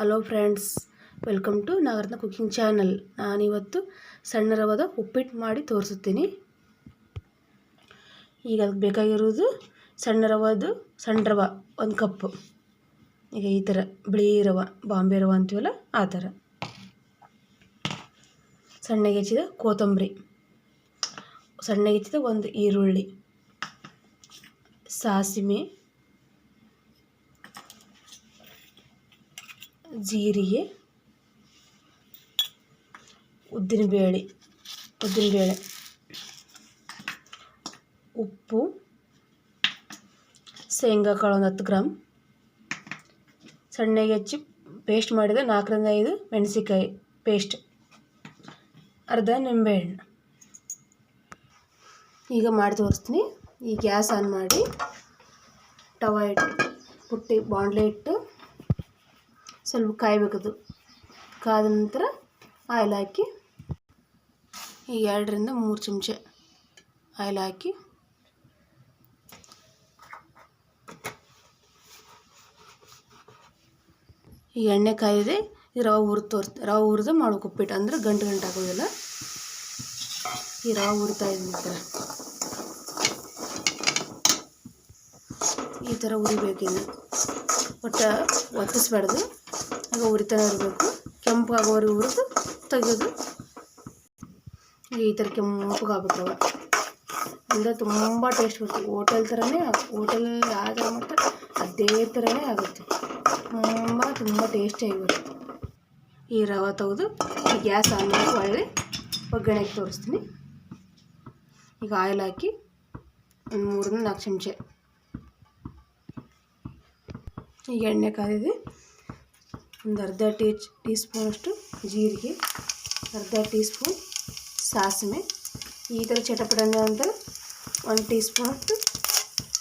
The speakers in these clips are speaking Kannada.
Hello friends, welcome to Nagaratna cooking channel. ನಾನಿವತ್ತು ಸಣ್ಣ ರವದ ಉಪ್ಪಿಟ್ಟು ಮಾಡಿ ತೋರಿಸುತ್ತೀನಿ. ಈಗ ಅದಕ್ಕೆ ಬೇಕಾಗಿರೋದು ಸಣ್ಣ ರವೆ 1 ಕಪ್. ಈಗ ಈ ಥರ ಬಿಳಿ ರವೆ, ಬಾಂಬೆ ರವೆ ಅಂತೀವಲ್ಲ ಆ ಥರ. ಸಣ್ಣಗೆ ಹೆಚ್ಚಿದ ಕೊತ್ತಂಬರಿ, ಸಣ್ಣಗೆ ಹೆಚ್ಚಿದ 1 ಈರುಳ್ಳಿ, ಸಾಸಿವೆ, ಜೀರಿಗೆ, ಉದ್ದಿನಬೇಳೆ, ಉಪ್ಪು, ಶೇಂಗಾ ಕಾಳು 10 ಗ್ರಾಮ್, ಸಣ್ಣಗೆ ಹೆಚ್ಚಿ ಪೇಸ್ಟ್ ಮಾಡಿದ 4 ರಿಂದ 5 ಮೆಣಸಿನಕಾಯಿ ಪೇಸ್ಟ್, ಅರ್ಧ ನಿಂಬೆಹಣ್ಣು. ಈಗ ಮಾಡಿ ತೋರಿಸ್ತೀನಿ. ಈ ಗ್ಯಾಸ್ ಆನ್ ಮಾಡಿ ತವಾ ಇಟ್ಟು ಬಾಣಲೆ ಇಟ್ಟು ಸ್ವಲ್ಪ ಕಾಯಬೇಕದು. ಕಾದ ನಂತರ ಆಯಿಲ್ ಹಾಕಿ ಈಗ 2 ರಿಂದ 3 ಚಮಚ ಆಯಿಲ್ ಹಾಕಿ ಈ ಎಣ್ಣೆ ಕಾಯಿದೆ. ಈ ರವೆ ಹುರಿದು ಮಾಡ್ಬೇಕು ಉಪ್ಪಿಟ್ಟು, ಅಂದ್ರೆ ಗಂಟು ಆಗೋದಿಲ್ಲ. ಈ ರವೆ ಹುರಿತಾ ಇದ್ದೀನಿ ಈ ಥರ ಹುರಿಬೇಕಿನ್ನು. ಒಟ್ಟು ಒತ್ತಿಸ್ಬಾರ್ದು, ಆಗ ಹುರಿತಾನೆ ಇರಬೇಕು. ಕೆಂಪು ಆಗೋವರೆಗೆ ಹುರಿದು ತೆಗೆದು ಈ ಥರ ಕೆಂಪಗಾಗಬೇಕು ರವೆ. ಅಂದರೆ ತುಂಬ ಟೇಸ್ಟ್ ಬರ್ತದೆ. ಹೋಟೆಲಲ್ಲಿ ಆ ಥರ ಮಾಡ್ತಾರೆ, ಅದೇ ಥರನೇ ಆಗುತ್ತೆ. ತುಂಬ ಟೇಸ್ಟಿಯಾಗಿ ಬರುತ್ತೆ. ಈ ರವೆ ತೆಗೆದು ಈ ಗ್ಯಾಸ್ ಆನ್ ಮಾಡಿ ಒಳ್ಳೆ ಒಗ್ಗರಣೆಗೆ ತೋರಿಸ್ತೀನಿ. ಈಗ ಆಯಿಲ್ ಹಾಕಿ 3 ರಿಂದ 4 ಚಮಚ. ಈಗ ಎಣ್ಣೆ ಕಾದಿದೆ. ಒಂದು ಅರ್ಧ ಟೀ ಸ್ಪೂನಷ್ಟು ಜೀರಿಗೆ, ಅರ್ಧ ಟೀ ಸ್ಪೂನ್ ಸಾಸಿವೆ, ಈ ಥರ ಚಟಪಟ ನಂತರ 1 ಟೀ ಸ್ಪೂನಷ್ಟು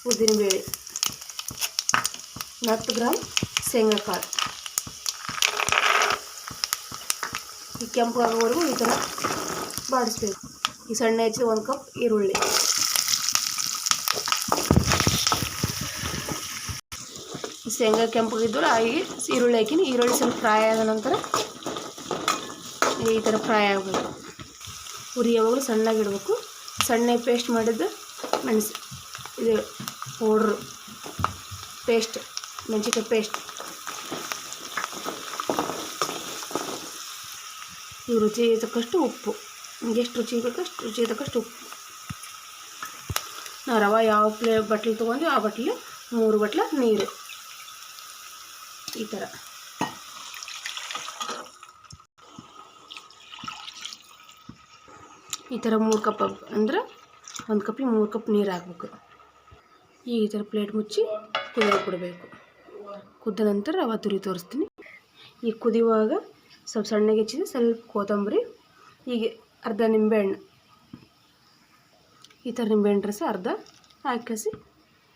ಉದ್ದಿನಬೇಳೆ, 10 ಗ್ರಾಮ್ ಶೇಂಗಾ ಕಾಳು. ಈ ಕೆಂಪು ಆಗೋವರೆಗೂ ಈ ಥರ ಬಾಡಿಸ್ಬೇಕು. ಈ ಸಣ್ಣ ಹೆಚ್ಚಿದ 1 ಕಪ್ ಈರುಳ್ಳಿ, ಶೇಂಗಾ ಕೆಂಪಗಿದ್ದರೂ ಈರುಳ್ಳಿ ಹಾಕಿನಿ. ಈರುಳ್ಳಿ ಸ್ವಲ್ಪ ಫ್ರೈ ಆದ ನಂತರ ಈ ಥರ ಫ್ರೈ ಆಗಬೇಕು. ಉರಿ ಯಾವಾಗಲೂ ಸಣ್ಣಗಿಡಬೇಕು. ಸಣ್ಣ ಪೇಸ್ಟ್ ಮಾಡಿದ್ದು ಇದು ಪೌಡ್ರು ಪೇಸ್ಟ್, ಮೆಣಸಿನ್ಕಾಯಿ ಪೇಸ್ಟ್. ಈ ರುಚಿ ತಕ್ಕಷ್ಟು ಉಪ್ಪು, ನಿಮಗೆ ಎಷ್ಟು ರುಚಿ ಬೇಕೋ ಅಷ್ಟು ರುಚಿ ತಕ್ಕಷ್ಟು ಉಪ್ಪು. ನಾವು ರವೆ ಯಾವ ಬಟ್ಲು ತೊಗೊಂಡು ಆ ಬಟ್ಲಿ 3 ಬಟ್ಲ ನೀರು. ಈ ಥರ ಈ ಥರ 3 ಕಪ್ ಅಂದರೆ 1 ಕಪ್ಪಿಗೆ 3 ಕಪ್ ನೀರು ಹಾಕಬೇಕು. ಈ ಥರ ಪ್ಲೇಟ್ ಮುಚ್ಚಿ ಕುದಿಯೋಕೆ ಬಿಡಬೇಕು. ಕುದ್ದ ನಂತರ ರವೆ ತುರಿ ತೋರಿಸ್ತೀನಿ. ಈಗ ಕುದಿಯುವಾಗ ಸ್ವಲ್ಪ ಸಣ್ಣಗೆ ಹೆಚ್ಚಿದೆ ಸ್ವಲ್ಪ ಕೊತ್ತಂಬರಿ, ಹೀಗೆ ಅರ್ಧ ನಿಂಬೆಹಣ್ಣು, ಈ ಥರ ನಿಂಬೆಹಣ್ಣು ರಸ ಅರ್ಧ ಹಾಕಿಸಿ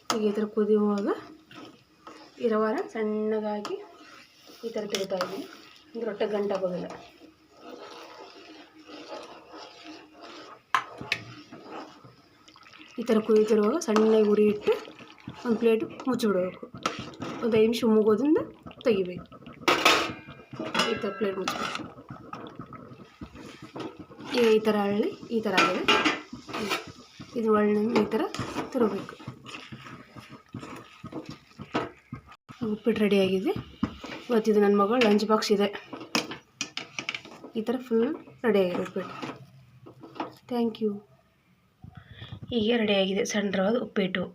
ಈಗ ಈ ಥರ ಕುದಿಯುವಾಗ ಈ ರವಾನ ಸಣ್ಣಗಾಗಿ ಈ ಥರ ತೆಗಿತಾ ಇದ್ದೀನಿ. ಅಂದರೆ ಹೊಟ್ಟೆ ಗಂಟಾಗೋದಿಲ್ಲ. ಈ ಥರ ಕುದಿತಿರುವಾಗ ಸಣ್ಣಗೆ ಉರಿ ಇಟ್ಟು ಒಂದು ಪ್ಲೇಟು ಮುಚ್ಚಿಬಿಡಬೇಕು. ಒಂದು 5 ನಿಮಿಷ ಮುಗೋದ್ರಿಂದ ತೆಗಿಬೇಕು. ಈ ಥರ ಪ್ಲೇಟ್ ಮುಚ್ಚಬೇಕು. ಈ ಥರ ಹಳ್ಳಿ ಈ ಥರ ಆಗಿದೆ. ಇದು ಒಳ್ಳೆ ಈ ಥರ ತಿರುಗಬೇಕು. ಉಪ್ಪಿಟ್ಟು ರೆಡಿಯಾಗಿದೆ. ಇವತ್ತಿದು ನನ್ನ ಮಗಳು ಲಂಚ್ ಬಾಕ್ಸ್ ಇದೆ. ಈ ಥರ ಫುಲ್ ರೆಡಿಯಾಗಿದೆ ಉಪ್ಪಿಟ್ಟು. Thank you. ಹೀಗೆ ರೆಡಿಯಾಗಿದೆ ಸಣ್ಣ ರವದ ಉಪ್ಪಿಟ್ಟು.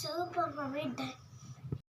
Super,